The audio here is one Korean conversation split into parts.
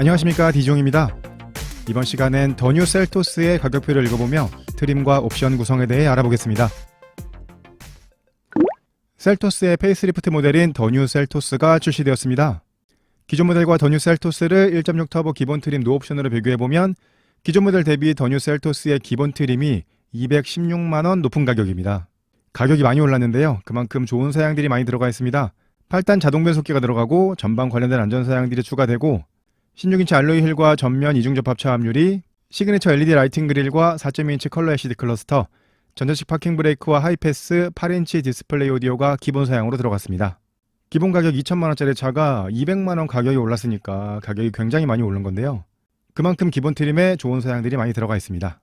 안녕하십니까, 디종입니다. 이번 시간엔 더 뉴 셀토스의 가격표를 읽어보며 트림과 옵션 구성에 대해 알아보겠습니다. 셀토스의 페이스리프트 모델인 더 뉴 셀토스가 출시되었습니다. 기존 모델과 더 뉴 셀토스를 1.6 터보 기본 트림 노옵션으로 비교해보면 기존 모델 대비 더 뉴 셀토스의 기본 트림이 216만원 높은 가격입니다. 가격이 많이 올랐는데요. 그만큼 좋은 사양들이 많이 들어가 있습니다. 8단 자동 변속기가 들어가고 전방 관련된 안전 사양들이 추가되고 16인치 알로이 휠과 전면 이중 접합 차 합률이, 시그니처 LED 라이팅 그릴과 4.2인치 컬러 LCD 클러스터, 전자식 파킹 브레이크와 하이패스 8인치 디스플레이 오디오가 기본 사양으로 들어갔습니다. 기본 가격 2천만원짜리 차가 200만원 가격이 올랐으니까 가격이 굉장히 많이 오른 건데요. 그만큼 기본 트림에 좋은 사양들이 많이 들어가 있습니다.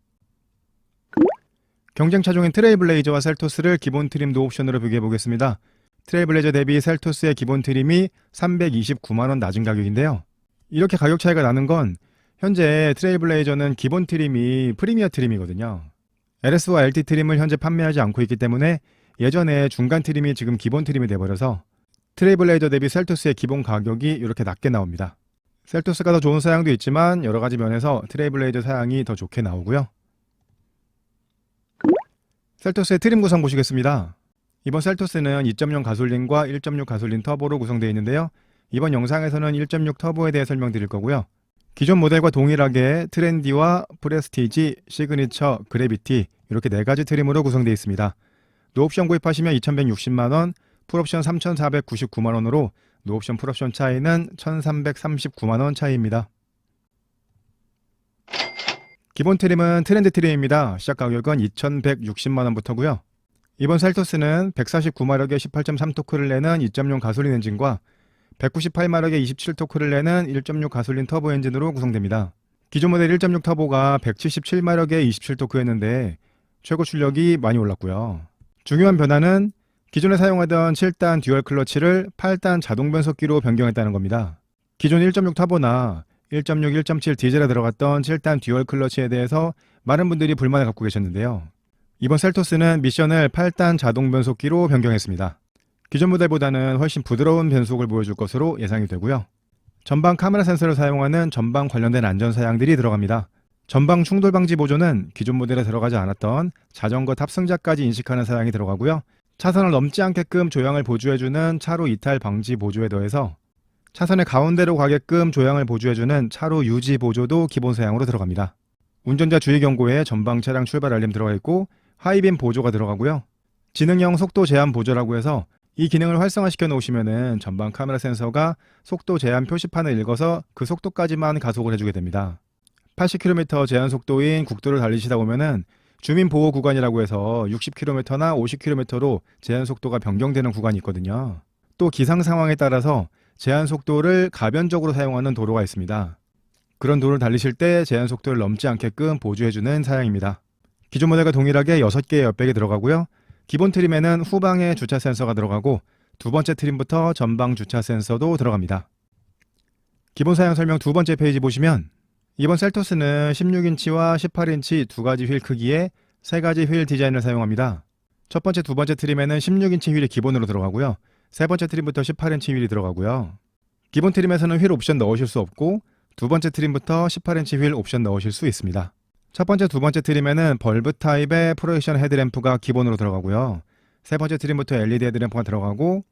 경쟁 차종인 트레일블레이저와 셀토스를 기본 트림 노옵션으로 비교해 보겠습니다. 트레일블레이저 대비 셀토스의 기본 트림이 329만원 낮은 가격인데요. 이렇게 가격 차이가 나는 건 현재 트레일블레이저는 기본 트림이 프리미어 트림이거든요. LS와 LT 트림을 현재 판매하지 않고 있기 때문에 예전에 중간 트림이 지금 기본 트림이 돼버려서 트레일블레이저 대비 셀토스의 기본 가격이 이렇게 낮게 나옵니다. 셀토스가 더 좋은 사양도 있지만 여러가지 면에서 트레일블레이저 사양이 더 좋게 나오고요. 셀토스의 트림 구성 보시겠습니다. 이번 셀토스는 2.0 가솔린과 1.6 가솔린 터보로 구성되어 있는데요. 이번 영상에서는 1.6 터보에 대해 설명드릴 거고요. 기존 모델과 동일하게 트렌디와 프레스티지, 시그니처, 그래비티 이렇게 4가지 트림으로 구성되어 있습니다. 노옵션 구입하시면 2160만원, 풀옵션 3499만원으로 노옵션 풀옵션 차이는 1339만원 차이입니다. 기본 트림은 트렌드 트림입니다. 시작 가격은 2160만원부터고요. 이번 셀토스는 149마력의 18.3토크를 내는 2.0 가솔린 엔진과 198마력의 27토크를 내는 1.6 가솔린 터보 엔진으로 구성됩니다. 기존 모델 1.6 터보가 177마력의 27토크였는데 최고 출력이 많이 올랐고요. 중요한 변화는 기존에 사용하던 7단 듀얼 클러치를 8단 자동 변속기로 변경했다는 겁니다. 기존 1.6 터보나 1.6, 1.7 디젤에 들어갔던 7단 듀얼 클러치에 대해서 많은 분들이 불만을 갖고 계셨는데요. 이번 셀토스는 미션을 8단 자동 변속기로 변경했습니다. 기존 모델보다는 훨씬 부드러운 변속을 보여줄 것으로 예상이 되고요. 전방 카메라 센서를 사용하는 전방 관련된 안전 사양들이 들어갑니다. 전방 충돌 방지 보조는 기존 모델에 들어가지 않았던 자전거 탑승자까지 인식하는 사양이 들어가고요. 차선을 넘지 않게끔 조향을 보조해주는 차로 이탈 방지 보조에 더해서 차선의 가운데로 가게끔 조향을 보조해주는 차로 유지 보조도 기본 사양으로 들어갑니다. 운전자 주의 경고에 전방 차량 출발 알림 들어가 있고 하이빔 보조가 들어가고요. 지능형 속도 제한 보조라고 해서 이 기능을 활성화시켜 놓으시면은 전방 카메라 센서가 속도 제한 표시판을 읽어서 그 속도까지만 가속을 해주게 됩니다. 80km 제한 속도인 국도를 달리시다 보면은 주민 보호 구간이라고 해서 60km나 50km로 제한 속도가 변경되는 구간이 있거든요. 또 기상 상황에 따라서 제한 속도를 가변적으로 사용하는 도로가 있습니다. 그런 도로를 달리실 때 제한 속도를 넘지 않게끔 보조해주는 사양입니다. 기존 모델과 동일하게 6개의 에어백이 들어가고요. 기본 트림에는 후방에 주차 센서가 들어가고 두 번째 트림부터 전방 주차 센서도 들어갑니다. 기본 사양 설명 두 번째 페이지 보시면 이번 셀토스는 16인치와 18인치 두 가지 휠 크기의 세 가지 휠 디자인을 사용합니다. 첫 번째, 두 번째 트림에는 16인치 휠이 기본으로 들어가고요. 세 번째 트림부터 18인치 휠이 들어가고요. 기본 트림에서는 휠 옵션 넣으실 수 없고 두 번째 트림부터 18인치 휠 옵션 넣으실 수 있습니다. 첫 번째, 두 번째 트림에는 벌브 타입의 프로젝션 헤드램프가 기본으로 들어가고요. 세 번째 트림부터 LED 헤드램프가 들어가고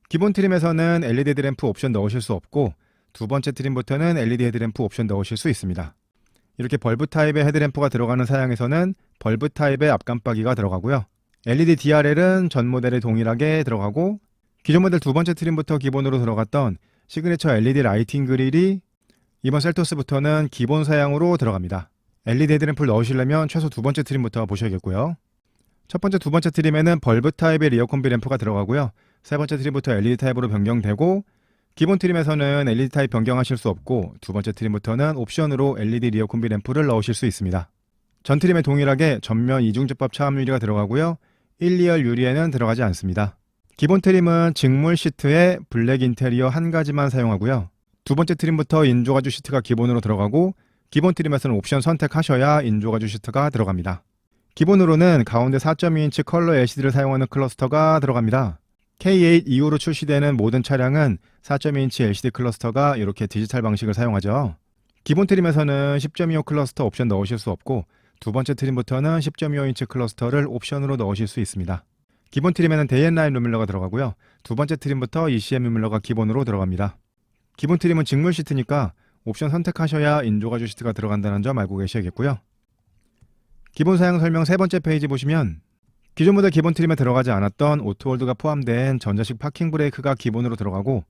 기본 트림에서는 LED 헤드램프 옵션 넣으실 수 없고 두 번째 트림부터는 LED 헤드램프 옵션 넣으실 수 있습니다. 이렇게 벌브 타입의 헤드램프가 들어가는 사양에서는 벌브 타입의 앞깜빡이가 들어가고요. LED DRL은 전 모델에 동일하게 들어가고 기존 모델 두 번째 트림부터 기본으로 들어갔던 시그니처 LED 라이팅 그릴이 이번 셀토스부터는 기본 사양으로 들어갑니다. LED 헤드램프를 넣으시려면 최소 두 번째 트림부터 보셔야겠고요. 첫 번째, 두 번째 트림에는 벌브 타입의 리어 콤비 램프가 들어가고요. 세 번째 트림부터 LED 타입으로 변경되고 기본 트림에서는 LED 타입 변경하실 수 없고 두 번째 트림부터는 옵션으로 LED 리어 콤비 램프를 넣으실 수 있습니다. 전 트림에 동일하게 전면 이중 접합 차압 유리가 들어가고요. 1, 2열 유리에는 들어가지 않습니다. 기본 트림은 직물 시트에 블랙 인테리어 한 가지만 사용하고요. 두 번째 트림부터 인조가죽 시트가 기본으로 들어가고 기본 트림에서는 옵션 선택하셔야 인조가죽 시트가 들어갑니다. 기본으로는 가운데 4.2인치 컬러 LCD를 사용하는 클러스터가 들어갑니다. K8 이후로 출시되는 모든 차량은 4.2인치 LCD 클러스터가 이렇게 디지털 방식을 사용하죠. 기본 트림에서는 10.25 클러스터 옵션 넣으실 수 없고 두 번째 트림부터는 10.25인치 클러스터를 옵션으로 넣으실 수 있습니다. 기본 트림에는 데이앤라인 루밀러가 들어가고요. 두 번째 트림부터 ECM 루밀러가 기본으로 들어갑니다. 기본 트림은 직물 시트니까 옵션 선택하셔야 인조가죽 시트가 들어간다는 점 알고 계셔야겠고요. 기본 사양 설명 세 번째 페이지 보시면 기존 모델 기본 트림에 들어가지 않았던 오토홀드가 포함된 전자식 파킹 브레이크가 기본으로 들어가고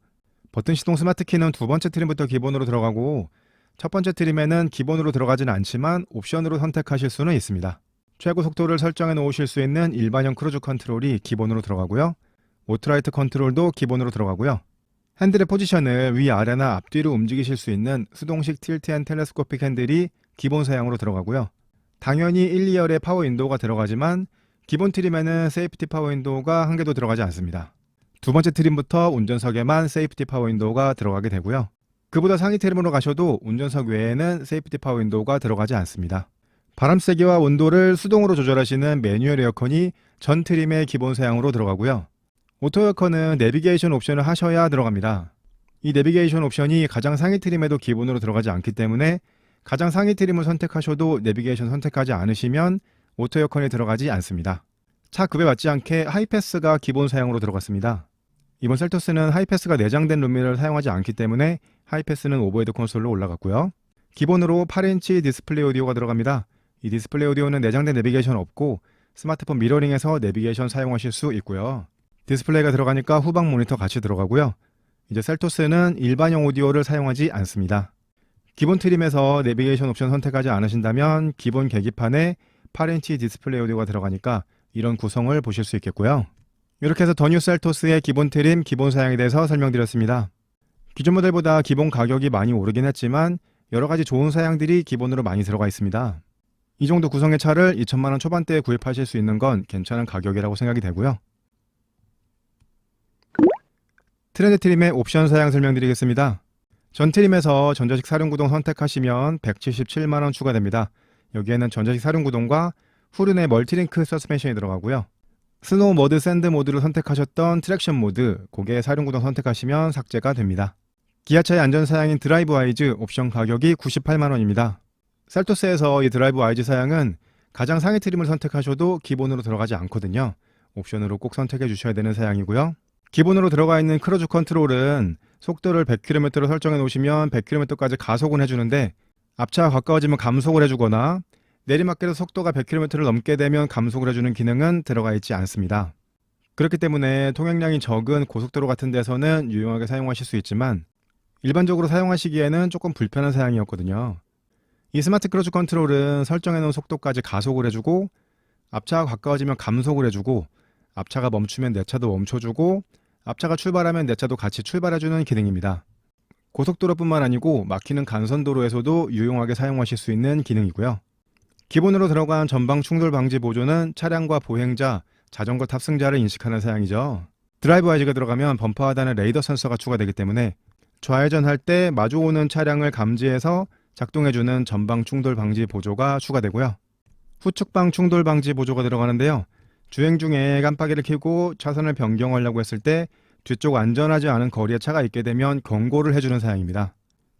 버튼 시동 스마트 키는 두 번째 트림부터 기본으로 들어가고 첫 번째 트림에는 기본으로 들어가지는 않지만 옵션으로 선택하실 수는 있습니다. 최고 속도를 설정해 놓으실 수 있는 일반형 크루즈 컨트롤이 기본으로 들어가고요. 오토라이트 컨트롤도 기본으로 들어가고요. 핸들의 포지션을 위아래나 앞뒤로 움직이실 수 있는 수동식 틸트 앤 텔레스코픽 핸들이 기본 사양으로 들어가고요. 당연히 1, 2열의 파워 윈도우가 들어가지만 기본 트림에는 세이프티 파워 윈도우가 한 개도 들어가지 않습니다. 두 번째 트림부터 운전석에만 세이프티 파워 윈도우가 들어가게 되고요. 그보다 상위 트림으로 가셔도 운전석 외에는 세이프티 파워 윈도우가 들어가지 않습니다. 바람 세기와 온도를 수동으로 조절하시는 매뉴얼 에어컨이 전 트림의 기본 사양으로 들어가고요. 오토 에어컨은 내비게이션 옵션을 하셔야 들어갑니다. 이 내비게이션 옵션이 가장 상위 트림에도 기본으로 들어가지 않기 때문에 가장 상위 트림을 선택하셔도 내비게이션 선택하지 않으시면 오토 에어컨이 들어가지 않습니다. 차 급에 맞지 않게 하이패스가 기본 사양으로 들어갔습니다. 이번 셀토스는 하이패스가 내장된 루미를 사용하지 않기 때문에 하이패스는 오버헤드 콘솔로 올라갔고요. 기본으로 8인치 디스플레이 오디오가 들어갑니다. 이 디스플레이 오디오는 내장된 내비게이션 없고 스마트폰 미러링에서 내비게이션 사용하실 수 있고요. 디스플레이가 들어가니까 후방 모니터 같이 들어가고요. 이제 셀토스는 일반형 오디오를 사용하지 않습니다. 기본 트림에서 내비게이션 옵션 선택하지 않으신다면 기본 계기판에 8인치 디스플레이 오디오가 들어가니까 이런 구성을 보실 수 있겠고요. 이렇게 해서 더 뉴 셀토스의 기본 트림, 기본 사양에 대해서 설명드렸습니다. 기존 모델보다 기본 가격이 많이 오르긴 했지만 여러가지 좋은 사양들이 기본으로 많이 들어가 있습니다. 이 정도 구성의 차를 2천만원 초반대에 구입하실 수 있는 건 괜찮은 가격이라고 생각이 되고요. 트렌드 트림의 옵션 사양 설명드리겠습니다. 전 트림에서 전자식 사륜구동 선택하시면 177만원 추가됩니다. 여기에는 전자식 사륜구동과 후륜의 멀티링크 서스펜션이 들어가고요. 스노우 모드, 샌드 모드를 선택하셨던 트랙션 모드, 고개 사륜구동 선택하시면 삭제가 됩니다. 기아차의 안전사양인 드라이브 와이즈 옵션 가격이 98만원입니다. 셀토스에서 이 드라이브 와이즈 사양은 가장 상위 트림을 선택하셔도 기본으로 들어가지 않거든요. 옵션으로 꼭 선택해 주셔야 되는 사양이고요. 기본으로 들어가 있는 크루즈 컨트롤은 속도를 100km로 설정해 놓으시면 100km까지 가속은 해주는데 앞차가 가까워지면 감속을 해주거나 내리막길에서 속도가 100km를 넘게 되면 감속을 해주는 기능은 들어가 있지 않습니다. 그렇기 때문에 통행량이 적은 고속도로 같은 데서는 유용하게 사용하실 수 있지만 일반적으로 사용하시기에는 조금 불편한 사양이었거든요. 이 스마트 크루즈 컨트롤은 설정해 놓은 속도까지 가속을 해주고 앞차가 가까워지면 감속을 해주고 앞차가 멈추면 내 차도 멈춰주고 앞차가 출발하면 내 차도 같이 출발해주는 기능입니다. 고속도로뿐만 아니고 막히는 간선도로에서도 유용하게 사용하실 수 있는 기능이고요. 기본으로 들어간 전방 충돌 방지 보조는 차량과 보행자, 자전거 탑승자를 인식하는 사양이죠. 드라이브 와이즈가 들어가면 범퍼 하단에 레이더 센서가 추가되기 때문에 좌회전할 때 마주오는 차량을 감지해서 작동해주는 전방 충돌 방지 보조가 추가되고요. 후측방 충돌 방지 보조가 들어가는데요. 주행 중에 깜빡이를 켜고 차선을 변경하려고 했을 때 뒤쪽 안전하지 않은 거리에 차가 있게 되면 경고를 해주는 사양입니다.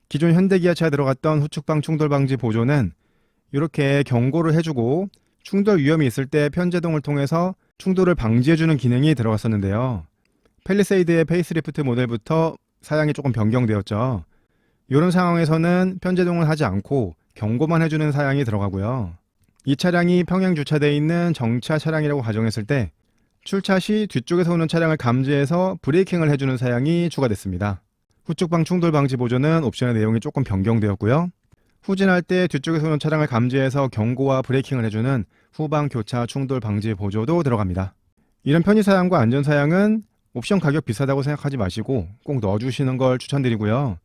기존 현대기아차에 들어갔던 후측방 충돌 방지 보조는 이렇게 경고를 해주고 충돌 위험이 있을 때 편제동을 통해서 충돌을 방지해주는 기능이 들어갔었는데요. 팰리세이드의 페이스리프트 모델부터 사양이 조금 변경되었죠. 이런 상황에서는 편제동을 하지 않고 경고만 해주는 사양이 들어가고요. 이 차량이 평행 주차되어 있는 정차 차량이라고 가정했을 때 출차 시 뒤쪽에서 오는 차량을 감지해서 브레이킹을 해주는 사양이 추가됐습니다. 후측방 충돌 방지 보조는 옵션의 내용이 조금 변경되었고요. 후진할 때 뒤쪽에서 오는 차량을 감지해서 경고와 브레이킹을 해주는 후방 교차 충돌 방지 보조도 들어갑니다. 이런 편의 사양과 안전 사양은 옵션 가격 비싸다고 생각하지 마시고 꼭 넣어주시는 걸 추천드리고요.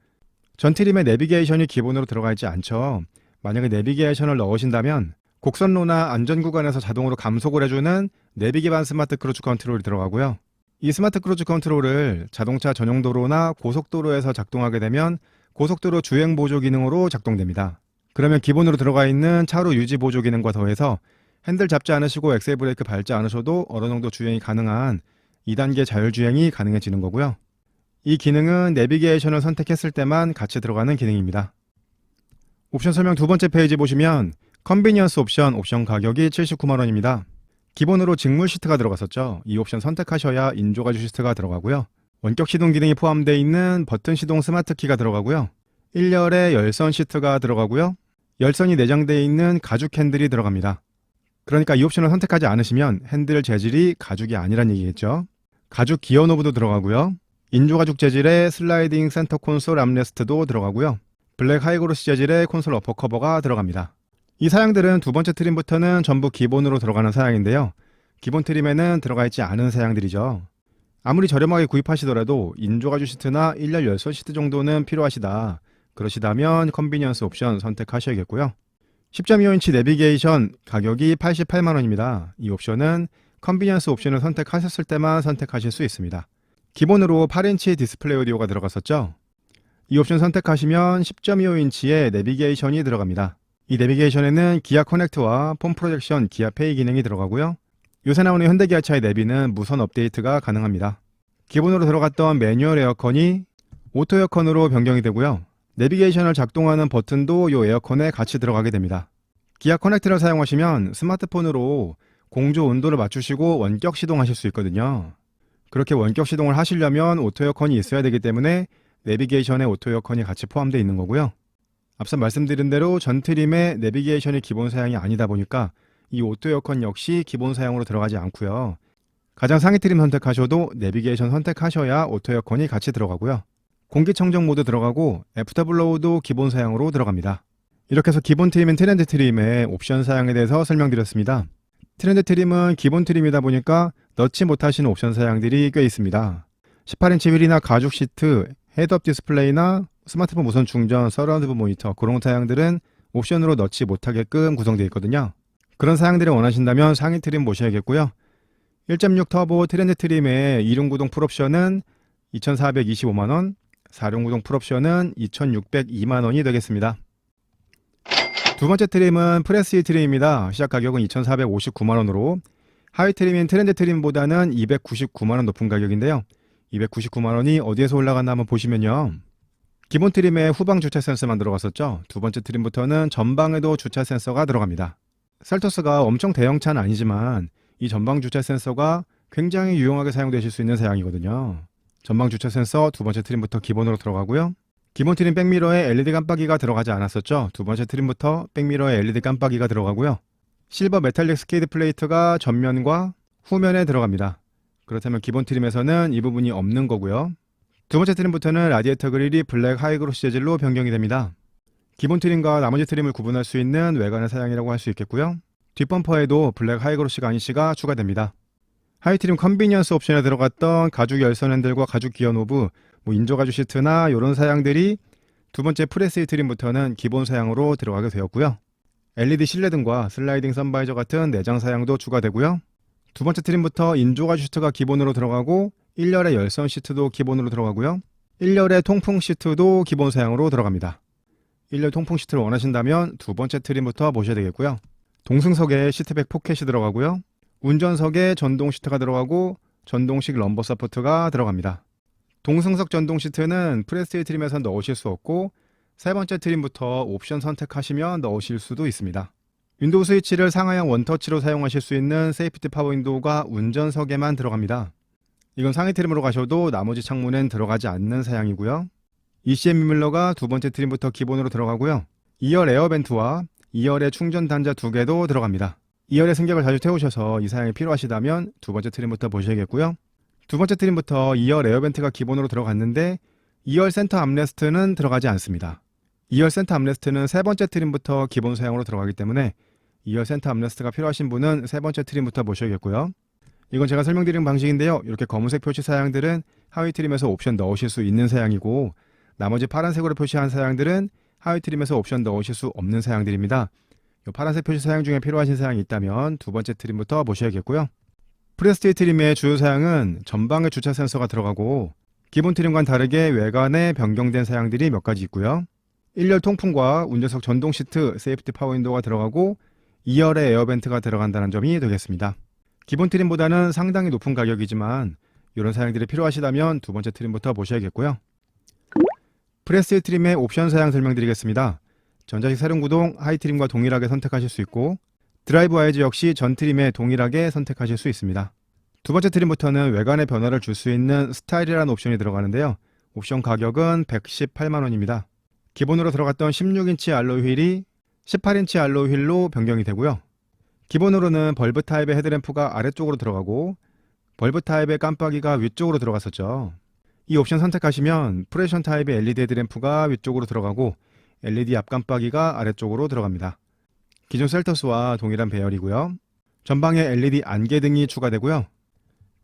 전 트림에 내비게이션이 기본으로 들어가 있지 않죠. 만약에 내비게이션을 넣으신다면 곡선로나 안전구간에서 자동으로 감속을 해주는 내비 기반 스마트 크루즈 컨트롤이 들어가고요. 이 스마트 크루즈 컨트롤을 자동차 전용 도로나 고속도로에서 작동하게 되면 고속도로 주행 보조 기능으로 작동됩니다. 그러면 기본으로 들어가 있는 차로 유지 보조 기능과 더해서 핸들 잡지 않으시고 엑셀 브레이크 밟지 않으셔도 어느 정도 주행이 가능한 2단계 자율주행이 가능해지는 거고요. 이 기능은 내비게이션을 선택했을 때만 같이 들어가는 기능입니다. 옵션 설명 두 번째 페이지 보시면 컨비니언스 옵션 가격이 79만원입니다. 기본으로 직물 시트가 들어갔었죠. 이 옵션 선택하셔야 인조가죽 시트가 들어가고요. 원격 시동 기능이 포함되어 있는 버튼 시동 스마트 키가 들어가고요. 1열에 열선 시트가 들어가고요. 열선이 내장되어 있는 가죽 핸들이 들어갑니다. 그러니까 이 옵션을 선택하지 않으시면 핸들 재질이 가죽이 아니란 얘기겠죠. 가죽 기어 노브도 들어가고요. 인조가죽 재질의 슬라이딩 센터 콘솔 암레스트도 들어가고요. 블랙 하이그로시 재질의 콘솔 어퍼 커버가 들어갑니다. 이 사양들은 두 번째 트림부터는 전부 기본으로 들어가는 사양인데요. 기본 트림에는 들어가 있지 않은 사양들이죠. 아무리 저렴하게 구입하시더라도 인조가죽 시트나 1열 열선 시트 정도는 필요하시다. 그러시다면 컨비니언스 옵션 선택하셔야겠고요. 10.25인치 내비게이션 가격이 88만원입니다. 이 옵션은 컨비니언스 옵션을 선택하셨을 때만 선택하실 수 있습니다. 기본으로 8인치 디스플레이 오디오가 들어갔었죠. 이 옵션 선택하시면 10.25인치의 내비게이션이 들어갑니다. 이 내비게이션에는 기아 커넥트와 폼 프로젝션 기아 페이 기능이 들어가고요. 요새 나오는 현대기아차의 내비는 무선 업데이트가 가능합니다. 기본으로 들어갔던 매뉴얼 에어컨이 오토 에어컨으로 변경이 되고요. 내비게이션을 작동하는 버튼도 이 에어컨에 같이 들어가게 됩니다. 기아 커넥트를 사용하시면 스마트폰으로 공조 온도를 맞추시고 원격 시동하실 수 있거든요. 그렇게 원격 시동을 하시려면 오토 에어컨이 있어야 되기 때문에 내비게이션에 오토 에어컨이 같이 포함되어 있는 거고요. 앞서 말씀드린 대로 전 트림의 내비게이션이 기본 사양이 아니다 보니까 이 오토 에어컨 역시 기본 사양으로 들어가지 않고요. 가장 상위 트림 선택하셔도 내비게이션 선택하셔야 오토 에어컨이 같이 들어가고요. 공기청정 모드 들어가고 애프터블로우도 기본 사양으로 들어갑니다. 이렇게 해서 기본 트림인 트렌드 트림의 옵션 사양에 대해서 설명드렸습니다. 트렌드 트림은 기본 트림이다 보니까 넣지 못하시는 옵션 사양들이 꽤 있습니다. 18인치 휠이나 가죽 시트, 헤드업 디스플레이나 스마트폰 무선 충전, 서라운드 모니터 그런 사양들은 옵션으로 넣지 못하게끔 구성되어 있거든요. 그런 사양들을 원하신다면 상위 트림 보셔야겠고요. 1.6 터보 트렌드 트림의 2륜구동 풀옵션은 2,425만원, 4륜구동 풀옵션은 2,602만원이 되겠습니다. 두 번째 트림은 프레스 트림입니다. 시작 가격은 2,459만원으로 하위 트림인 트렌드 트림보다는 299만원 높은 가격인데요. 299만원이 어디에서 올라갔나 한번 보시면요. 기본 트림에 후방 주차 센서만 들어갔었죠. 두 번째 트림부터는 전방에도 주차 센서가 들어갑니다. 셀토스가 엄청 대형 차는 아니지만 이 전방 주차 센서가 굉장히 유용하게 사용되실 수 있는 사양이거든요. 전방 주차 센서 두 번째 트림부터 기본으로 들어가고요. 기본 트림 백미러에 LED 깜빡이가 들어가지 않았었죠. 두 번째 트림부터 백미러에 LED 깜빡이가 들어가고요. 실버 메탈릭 스케이트 플레이트가 전면과 후면에 들어갑니다. 그렇다면 기본 트림에서는 이 부분이 없는 거고요. 두 번째 트림부터는 라디에이터 그릴이 블랙 하이그로시 재질로 변경이 됩니다. 기본 트림과 나머지 트림을 구분할 수 있는 외관의 사양이라고 할 수 있겠고요. 뒷범퍼에도 블랙 하이그로시 가니쉬가 추가됩니다. 하위 트림 컨비니언스 옵션에 들어갔던 가죽 열선 핸들과 가죽 기어 노브, 인조가죽 시트나 이런 사양들이 두 번째 프레스 트림부터는 기본 사양으로 들어가게 되었고요. LED 실내등과 슬라이딩 선바이저 같은 내장 사양도 추가되고요. 두 번째 트림부터 인조가죽 시트가 기본으로 들어가고 1열의 열선 시트도 기본으로 들어가고요. 1열의 통풍 시트도 기본 사양으로 들어갑니다. 1열 통풍 시트를 원하신다면 두 번째 트림부터 보셔야 되겠고요. 동승석에 시트백 포켓이 들어가고요. 운전석에 전동 시트가 들어가고 전동식 럼버 서포트가 들어갑니다. 동승석 전동 시트는 프레스티 트림에서 넣으실 수 없고 세 번째 트림부터 옵션 선택하시면 넣으실 수도 있습니다. 윈도우 스위치를 상하향 원터치로 사용하실 수 있는 세이프티 파워 윈도우가 운전석에만 들어갑니다. 이건 상위 트림으로 가셔도 나머지 창문엔 들어가지 않는 사양이고요. ECM 미밀러가 두 번째 트림부터 기본으로 들어가고요. 2열 에어벤트와 2열의 충전 단자 2개도 들어갑니다. 2열의 승객을 자주 태우셔서 이 사양이 필요하시다면 두 번째 트림부터 보셔야겠고요. 두 번째 트림부터 2열 에어벤트가 기본으로 들어갔는데 2열 센터 암레스트는 들어가지 않습니다. 2열 센터 암레스트는 세 번째 트림부터 기본 사양으로 들어가기 때문에 2열 센터 암레스트가 필요하신 분은 세 번째 트림부터 보셔야겠고요. 이건 제가 설명드리는 방식인데요. 이렇게 검은색 표시 사양들은 하위 트림에서 옵션 넣으실 수 있는 사양이고 나머지 파란색으로 표시한 사양들은 하위 트림에서 옵션 넣으실 수 없는 사양들입니다. 이 파란색 표시 사양 중에 필요하신 사양이 있다면 두 번째 트림부터 보셔야겠고요. 프레스티 트림의 주요 사양은 전방에 주차 센서가 들어가고 기본 트림과는 다르게 외관에 변경된 사양들이 몇 가지 있고요. 1열 통풍과 운전석 전동 시트, 세이프티 파워 윈도우가 들어가고 2열의 에어벤트가 들어간다는 점이 되겠습니다. 기본 트림보다는 상당히 높은 가격이지만 이런 사양들이 필요하시다면 두 번째 트림부터 보셔야겠고요. 프레스 트림의 옵션 사양 설명드리겠습니다. 전자식 사륜구동 하이 트림과 동일하게 선택하실 수 있고 드라이브 와이즈 역시 전 트림에 동일하게 선택하실 수 있습니다. 두 번째 트림부터는 외관의 변화를 줄 수 있는 스타일이라는 옵션이 들어가는데요. 옵션 가격은 118만원입니다. 기본으로 들어갔던 16인치 알로이 휠이 18인치 알로이 휠로 변경이 되고요. 기본으로는 벌브 타입의 헤드램프가 아래쪽으로 들어가고 벌브 타입의 깜빡이가 위쪽으로 들어갔었죠. 이 옵션 선택하시면 프레션 타입의 LED 헤드램프가 위쪽으로 들어가고 LED 앞깜빡이가 아래쪽으로 들어갑니다. 기존 셀토스와 동일한 배열이고요. 전방에 LED 안개등이 추가되고요.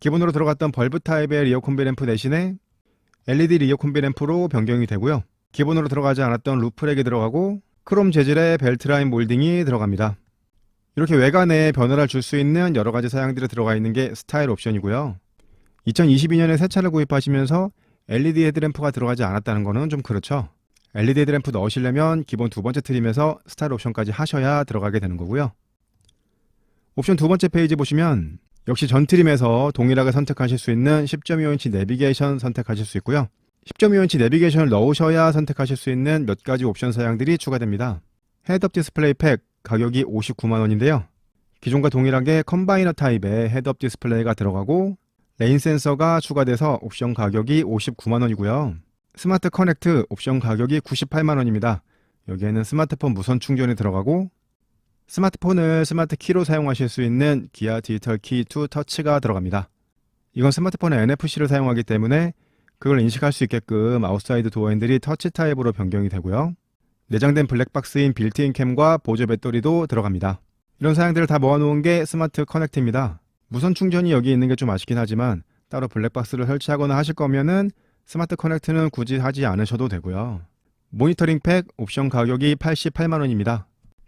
기본으로 들어갔던 벌브 타입의 리어 콤비램프 대신에 LED 리어 콤비램프로 변경이 되고요. 기본으로 들어가지 않았던 루프렉이 들어가고 크롬 재질의 벨트라인 몰딩이 들어갑니다. 이렇게 외관에 변화를 줄 수 있는 여러가지 사양들이 들어가 있는 게 스타일 옵션이고요. 2022년에 새 차를 구입하시면서 LED 헤드램프가 들어가지 않았다는 거는 좀 그렇죠. LED 헤드램프 넣으시려면 기본 두 번째 트림에서 스타일 옵션까지 하셔야 들어가게 되는 거고요. 옵션 두 번째 페이지 보시면 역시 전 트림에서 동일하게 선택하실 수 있는 10.25인치 내비게이션 선택하실 수 있고요. 10.25인치 내비게이션을 넣으셔야 선택하실 수 있는 몇 가지 옵션 사양들이 추가됩니다. 헤드업 디스플레이 팩 가격이 59만원인데요. 기존과 동일하게 컴바이너 타입의 헤드업 디스플레이가 들어가고 레인 센서가 추가돼서 옵션 가격이 59만원이고요. 스마트 커넥트 옵션 가격이 98만원입니다. 여기에는 스마트폰 무선 충전이 들어가고 스마트폰을 스마트 키로 사용하실 수 있는 기아 디지털 키 2 터치가 들어갑니다. 이건 스마트폰의 NFC를 사용하기 때문에 그걸 인식할 수 있게끔 아웃사이드 도어 핸들이 터치 타입으로 변경이 되고요. 내장된 블랙박스인 빌트인 캠과 보조 배터리도 들어갑니다. 이런 사양들을 다 모아놓은 게 스마트 커넥트입니다. 무선 충전이 여기 있는 게 좀 아쉽긴 하지만 따로 블랙박스를 설치하거나 하실 거면은 스마트 커넥트는 굳이 하지 않으셔도 되고요. 모니터링 팩 옵션 가격이 88만원입니다.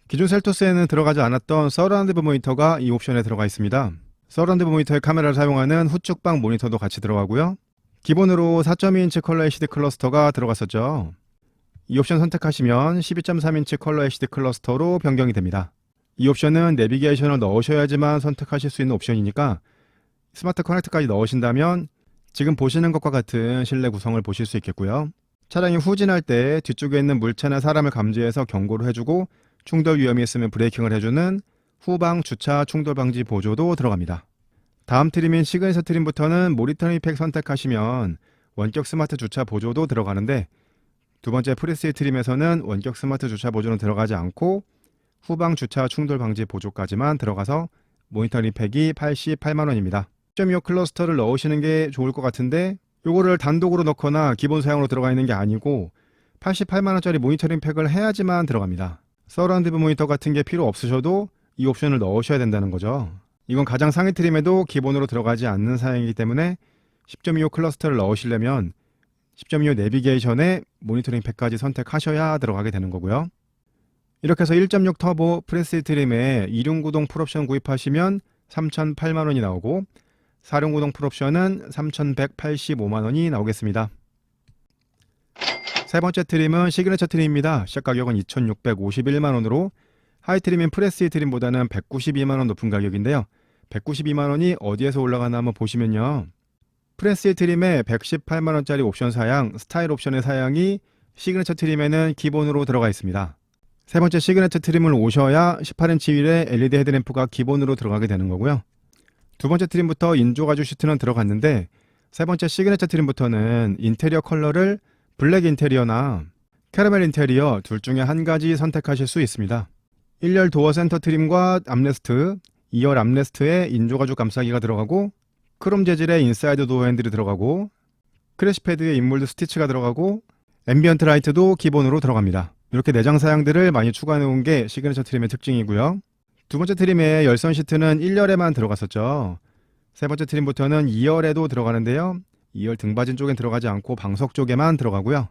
기존 셀토스에는 들어가지 않았던 서라운드 모니터가 이 옵션에 들어가 있습니다. 서라운드 모니터의 카메라를 사용하는 후측방 모니터도 같이 들어가고요. 기본으로 4.2인치 컬러 HD 클러스터가 들어갔었죠. 이 옵션 선택하시면 12.3인치 컬러 HD 클러스터로 변경이 됩니다. 이 옵션은 내비게이션을 넣으셔야지만 선택하실 수 있는 옵션이니까 스마트 커넥트까지 넣으신다면 지금 보시는 것과 같은 실내 구성을 보실 수 있겠고요. 차량이 후진할 때 뒤쪽에 있는 물체나 사람을 감지해서 경고를 해주고 충돌 위험이 있으면 브레이킹을 해주는 후방 주차 충돌 방지 보조도 들어갑니다. 다음 트림인 시그니처 트림부터는 모니터링 팩 선택하시면 원격 스마트 주차 보조도 들어가는데 두 번째 프리스티 트림에서는 원격 스마트 주차 보조는 들어가지 않고 후방 주차 충돌 방지 보조까지만 들어가서 모니터링 팩이 88만원입니다. 10.25 클러스터를 넣으시는 게 좋을 것 같은데 요거를 단독으로 넣거나 기본 사양으로 들어가 있는 게 아니고 88만원짜리 모니터링 팩을 해야지만 들어갑니다. 서라운드 모니터 같은 게 필요 없으셔도 이 옵션을 넣으셔야 된다는 거죠. 이건 가장 상위 트림에도 기본으로 들어가지 않는 사양이기 때문에 10.25 클러스터를 넣으시려면 10.25 내비게이션에 모니터링 팩까지 선택하셔야 들어가게 되는 거고요. 이렇게 해서 1.6 터보 프레스 트림에 2륜구동 풀옵션 구입하시면 3,008만원이 나오고 4륜구동 풀옵션은 3,185만원이 나오겠습니다. 세 번째 트림은 시그니처 트림입니다. 시작 가격은 2,651만원으로 하이 트림인 프레스 트림보다는 192만원 높은 가격인데요. 192만원이 어디에서 올라가나 한번 보시면요. 프레스 트림에 118만원짜리 옵션 사양, 스타일 옵션의 사양이 시그니처 트림에는 기본으로 들어가 있습니다. 세 번째 시그니처 트림을 오셔야 18인치 휠에 LED 헤드램프가 기본으로 들어가게 되는 거고요. 두 번째 트림부터 인조 가죽 시트는 들어갔는데 세 번째 시그니처 트림부터는 인테리어 컬러를 블랙 인테리어나 캐러멜 인테리어 둘 중에 한 가지 선택하실 수 있습니다. 1열 도어 센터 트림과 암레스트, 2열 암레스트에 인조 가죽 감싸기가 들어가고 크롬 재질의 인사이드 도어 핸들이 들어가고 크래시 패드에 인몰드 스티치가 들어가고 앰비언트 라이트도 기본으로 들어갑니다. 이렇게 내장 사양들을 많이 추가해 놓은 게 시그니처 트림의 특징이고요. 두 번째 트림의 열선 시트는 1열에만 들어갔었죠. 세 번째 트림부터는 2열에도 들어가는데요. 2열 등받이 쪽엔 들어가지 않고 방석 쪽에만 들어가고요.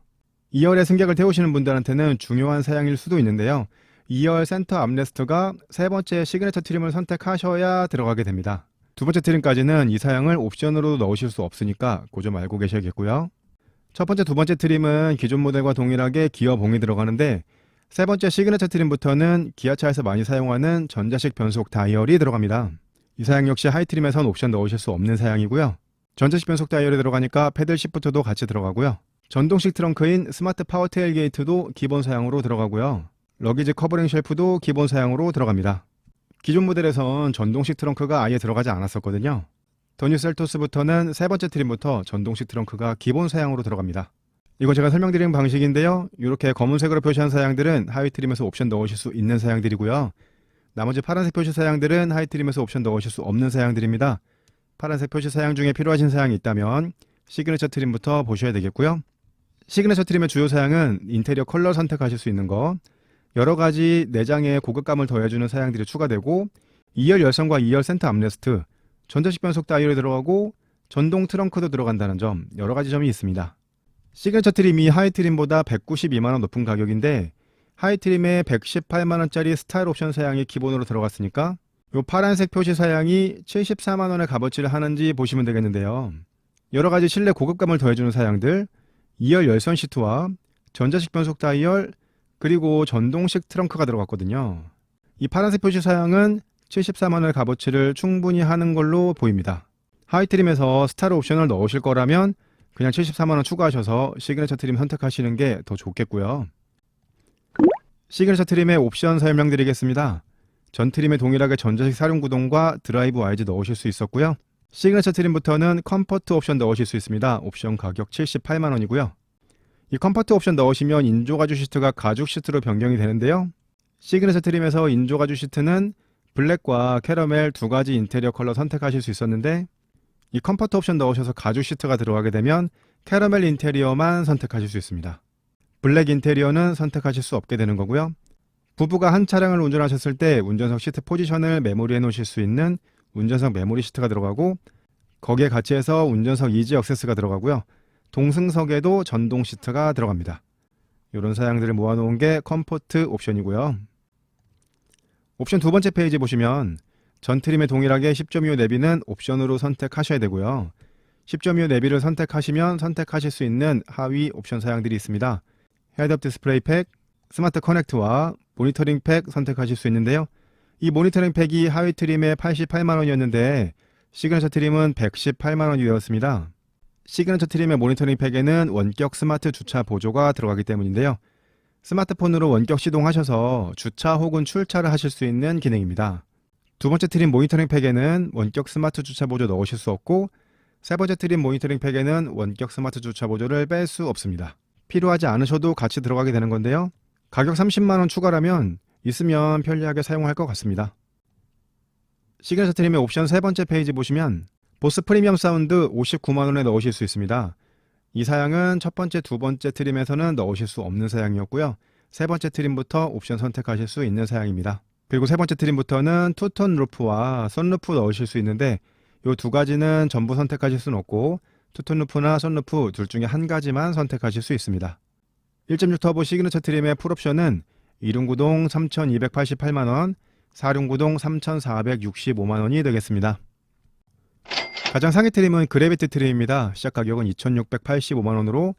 2열에 승객을 태우시는 분들한테는 중요한 사양일 수도 있는데요. 2열 센터 암레스트가 세 번째 시그니처 트림을 선택하셔야 들어가게 됩니다. 두 번째 트림까지는 이 사양을 옵션으로 넣으실 수 없으니까 그거 좀 알고 계셔야겠고요. 첫 번째, 두 번째 트림은 기존 모델과 동일하게 기어봉이 들어가는데 세 번째 시그니처 트림부터는 기아차에서 많이 사용하는 전자식 변속 다이얼이 들어갑니다. 이 사양 역시 하이 트림에선 옵션 넣으실 수 없는 사양이고요. 전자식 변속 다이얼이 들어가니까 패들 시프트도 같이 들어가고요. 전동식 트렁크인 스마트 파워 테일 게이트도 기본 사양으로 들어가고요. 러기지 커버링 쉘프도 기본 사양으로 들어갑니다. 기존 모델에선 전동식 트렁크가 아예 들어가지 않았었거든요. 더 뉴 셀토스부터는 세 번째 트림부터 전동식 트렁크가 기본 사양으로 들어갑니다. 이건 제가 설명드리는 방식인데요. 이렇게 검은색으로 표시한 사양들은 하위 트림에서 옵션 넣으실 수 있는 사양들이고요. 나머지 파란색 표시 사양들은 하위 트림에서 옵션 넣으실 수 없는 사양들입니다. 파란색 표시 사양 중에 필요하신 사양이 있다면 시그니처 트림부터 보셔야 되겠고요. 시그니처 트림의 주요 사양은 인테리어 컬러 선택하실 수 있는 거, 여러 가지 내장에 고급감을 더해주는 사양들이 추가되고 2열 열선과 2열 센터 암레스트, 전자식 변속 다이얼이 들어가고 전동 트렁크도 들어간다는 점, 여러 가지 점이 있습니다. 시그니처 트림이 하이 트림보다 192만원 높은 가격인데 하이 트림에 118만원짜리 스타일 옵션 사양이 기본으로 들어갔으니까 이 파란색 표시 사양이 74만원의 값어치를 하는지 보시면 되겠는데요. 여러 가지 실내 고급감을 더해주는 사양들, 2열 열선 시트와 전자식 변속 다이얼, 그리고 전동식 트렁크가 들어갔거든요. 이 파란색 표시 사양은 74만원의 값어치를 충분히 하는 걸로 보입니다. 하이 트림에서 스타일 옵션을 넣으실 거라면 그냥 74만원 추가하셔서 시그니처 트림 선택하시는 게 더 좋겠고요. 시그니처 트림의 옵션 설명드리겠습니다. 전 트림에 동일하게 전자식 사륜구동과 드라이브 와이즈 넣으실 수 있었고요. 시그니처 트림부터는 컴포트 옵션 넣으실 수 있습니다. 옵션 가격 78만원이고요. 이 컴포트 옵션 넣으시면 인조 가죽 시트가 가죽 시트로 변경이 되는데요. 시그니처 트림에서 인조 가죽 시트는 블랙과 캐러멜 두 가지 인테리어 컬러 선택하실 수 있었는데 이 컴포트 옵션 넣으셔서 가죽 시트가 들어가게 되면 캐러멜 인테리어만 선택하실 수 있습니다. 블랙 인테리어는 선택하실 수 없게 되는 거고요. 부부가 한 차량을 운전하셨을 때 운전석 시트 포지션을 메모리해 놓으실 수 있는 운전석 메모리 시트가 들어가고 거기에 같이 해서 운전석 이지 액세스가 들어가고요. 동승석에도 전동 시트가 들어갑니다. 이런 사양들을 모아놓은 게 컴포트 옵션이고요. 옵션 두 번째 페이지 보시면 전 트림에 동일하게 10.25 내비는 옵션으로 선택하셔야 되고요. 10.25 내비를 선택하시면 선택하실 수 있는 하위 옵션 사양들이 있습니다. 헤드업 디스플레이 팩, 스마트 커넥트와 모니터링 팩 선택하실 수 있는데요. 이 모니터링 팩이 하위 트림에 88만원이었는데 시그니처 트림은 118만원이 되었습니다. 시그니처 트림의 모니터링 팩에는 원격 스마트 주차 보조가 들어가기 때문인데요. 스마트폰으로 원격 시동하셔서 주차 혹은 출차를 하실 수 있는 기능입니다. 두 번째 트림 모니터링 팩에는 원격 스마트 주차 보조 넣으실 수 없고 세 번째 트림 모니터링 팩에는 원격 스마트 주차 보조를 뺄 수 없습니다. 필요하지 않으셔도 같이 들어가게 되는 건데요. 가격 30만원 추가라면 있으면 편리하게 사용할 것 같습니다. 시그니처 트림의 옵션 세 번째 페이지 보시면 보스 프리미엄 사운드 59만원에 넣으실 수 있습니다. 이 사양은 첫 번째, 두 번째 트림에서는 넣으실 수 없는 사양이었고요. 세 번째 트림부터 옵션 선택하실 수 있는 사양입니다. 그리고 세 번째 트림부터는 투톤 루프와 선루프 넣으실 수 있는데 이 두 가지는 전부 선택하실 수는 없고 투톤 루프나 선루프 둘 중에 한 가지만 선택하실 수 있습니다. 1.6 터보 시그니처 트림의 풀옵션은 2륜구동 3,288만원, 4륜구동 3,465만원이 되겠습니다. 가장 상위 트림은 그래비티 트림입니다. 시작 가격은 2,685만원으로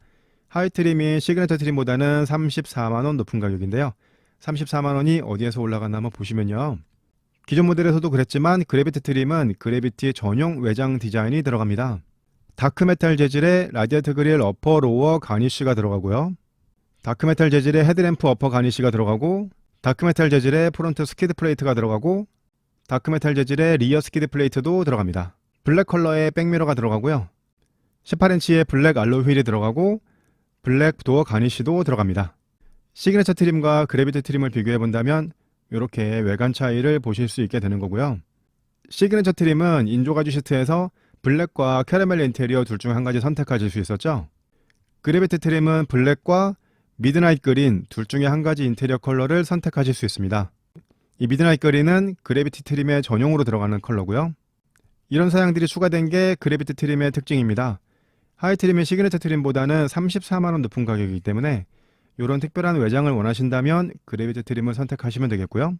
하위 트림이 시그니처 트림보다는 34만원 높은 가격인데요. 34만원이 어디에서 올라갔나 한번 보시면요. 기존 모델에서도 그랬지만 그래비티 트림은 그래비티 전용 외장 디자인이 들어갑니다. 다크메탈 재질의 라디에이터 그릴 어퍼 로어 가니쉬가 들어가고요. 다크메탈 재질의 헤드램프 어퍼 가니쉬가 들어가고 다크메탈 재질의 프론트 스키드 플레이트가 들어가고 다크메탈 재질의 리어 스키드 플레이트도 들어갑니다. 블랙 컬러의 백미러가 들어가고요. 18인치의 블랙 알로이 휠이 들어가고 블랙 도어 가니쉬도 들어갑니다. 시그니처 트림과 그래비티 트림을 비교해 본다면 이렇게 외관 차이를 보실 수 있게 되는 거고요. 시그니처 트림은 인조가죽 시트에서 블랙과 캐러멜 인테리어 둘 중 한 가지 선택하실 수 있었죠. 그래비티 트림은 블랙과 미드나잇 그린 둘 중에 한 가지 인테리어 컬러를 선택하실 수 있습니다. 이 미드나잇 그린은 그래비티 트림의 전용으로 들어가는 컬러고요. 이런 사양들이 추가된 게 그래비티 트림의 특징입니다. 하이 트림의 시그니처 트림보다는 34만원 높은 가격이기 때문에 이런 특별한 외장을 원하신다면 그래비티 트림을 선택하시면 되겠고요.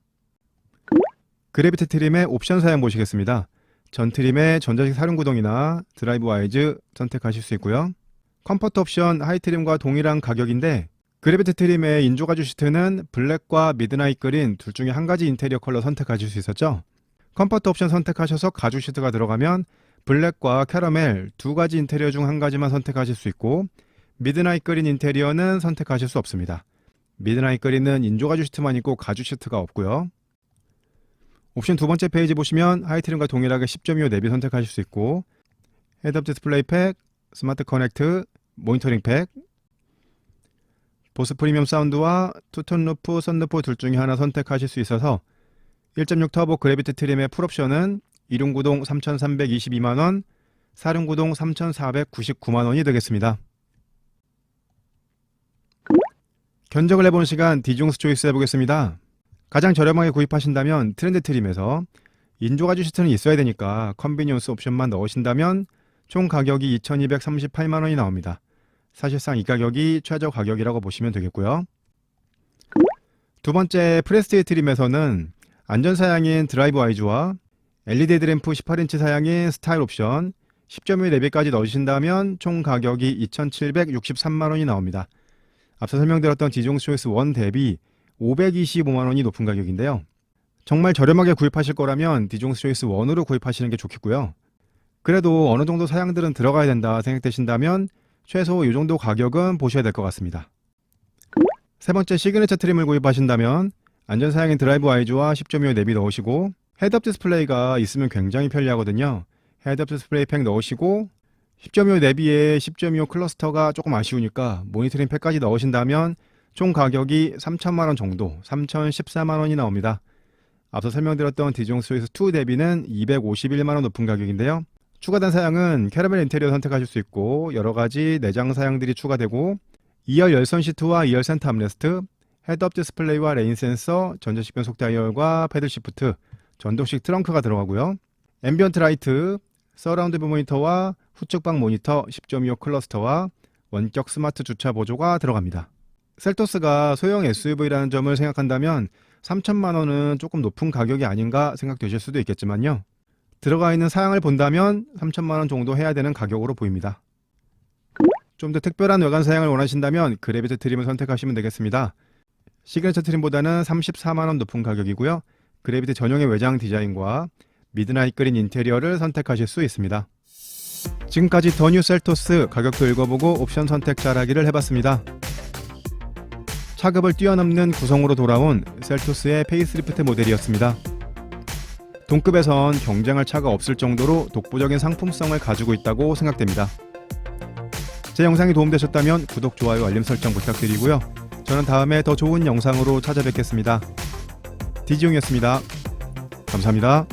그래비티 트림의 옵션 사양 보시겠습니다. 전 트림의 전자식 사륜구동이나 드라이브 와이즈 선택하실 수 있고요. 컴포트 옵션 하이 트림과 동일한 가격인데 그래비티 트림의 인조가죽 시트는 블랙과 미드나잇 그린 둘 중에 한 가지 인테리어 컬러 선택하실 수 있었죠. 컴포트 옵션 선택하셔서 가죽 시트가 들어가면 블랙과 캐러멜 두 가지 인테리어 중 한 가지만 선택하실 수 있고, 미드나잇 그린 인테리어는 선택하실 수 없습니다. 미드나잇 그린은 인조가죽 시트만 있고 가죽 시트가 없고요. 옵션 두 번째 페이지 보시면 하이트림과 동일하게 10.25 내비 선택하실 수 있고, 헤드업 디스플레이 팩, 스마트 커넥트, 모니터링 팩, 보스 프리미엄 사운드와 투톤 루프, 선루프 둘 중에 하나 선택하실 수 있어서 1.6 터보 그래비티 트림의 풀옵션은 2륜 구동 3,322만원, 4륜 구동 3,499만원이 되겠습니다. 견적을 해보는 시간 디중스 초이스 해보겠습니다. 가장 저렴하게 구입하신다면 트렌드 트림에서 인조가죽 시트는 있어야 되니까 컨비니언스 옵션만 넣으신다면 총 가격이 2,238만원이 나옵니다. 사실상 이 가격이 최저 가격이라고 보시면 되겠고요. 두 번째 프레스티지 트림에서는 안전 사양인 드라이브 와이즈와 LED 헤드램프 18인치 사양인 스타일 옵션 10.1 내비까지 넣으신다면 총 가격이 2,763만원이 나옵니다. 앞서 설명드렸던 디중스 초이스 1 대비 525만원이 높은 가격인데요. 정말 저렴하게 구입하실 거라면 디중스 초이스 1으로 구입하시는 게 좋겠고요. 그래도 어느 정도 사양들은 들어가야 된다 생각되신다면 최소 이 정도 가격은 보셔야 될 것 같습니다. 세 번째 시그니처 트림을 구입하신다면 안전사양인 드라이브 와이즈와 10.25 내비 넣으시고 헤드업 디스플레이가 있으면 굉장히 편리하거든요. 헤드업 디스플레이 팩 넣으시고 10.25 내비에 10.25 클러스터가 조금 아쉬우니까 모니터링 팩까지 넣으신다면 총 가격이 3,000만원 정도, 3,014만원이 나옵니다. 앞서 설명드렸던 디중스 초이스 2 대비는 251만원 높은 가격인데요. 추가된 사양은 캐러멜 인테리어 선택하실 수 있고 여러가지 내장 사양들이 추가되고 2열 열선 시트와 2열 센터 암레스트, 헤드업 디스플레이와 레인 센서, 전자식 변속 다이얼과 패들 시프트, 전동식 트렁크가 들어가고요. 앰비언트 라이트, 서라운드 뷰 모니터와 후측방 모니터 10.25 클러스터와 원격 스마트 주차 보조가 들어갑니다. 셀토스가 소형 SUV라는 점을 생각한다면 3,000만원은 조금 높은 가격이 아닌가 생각되실 수도 있겠지만요. 들어가 있는 사양을 본다면 3,000만원 정도 해야 되는 가격으로 보입니다. 좀 더 특별한 외관 사양을 원하신다면 그래비티 트림을 선택하시면 되겠습니다. 시그니처 트림보다는 34만원 높은 가격이고요. 그래비티 전용의 외장 디자인과 미드나잇 그린 인테리어를 선택하실 수 있습니다. 지금까지 더 뉴 셀토스 가격도 읽어보고 옵션 선택 잘하기를 해봤습니다. 차급을 뛰어넘는 구성으로 돌아온 셀토스의 페이스리프트 모델이었습니다. 동급에선 경쟁할 차가 없을 정도로 독보적인 상품성을 가지고 있다고 생각됩니다. 제 영상이 도움되셨다면 구독, 좋아요, 알림 설정 부탁드리고요. 저는 다음에 더 좋은 영상으로 찾아뵙겠습니다. 디지용이었습니다. 감사합니다.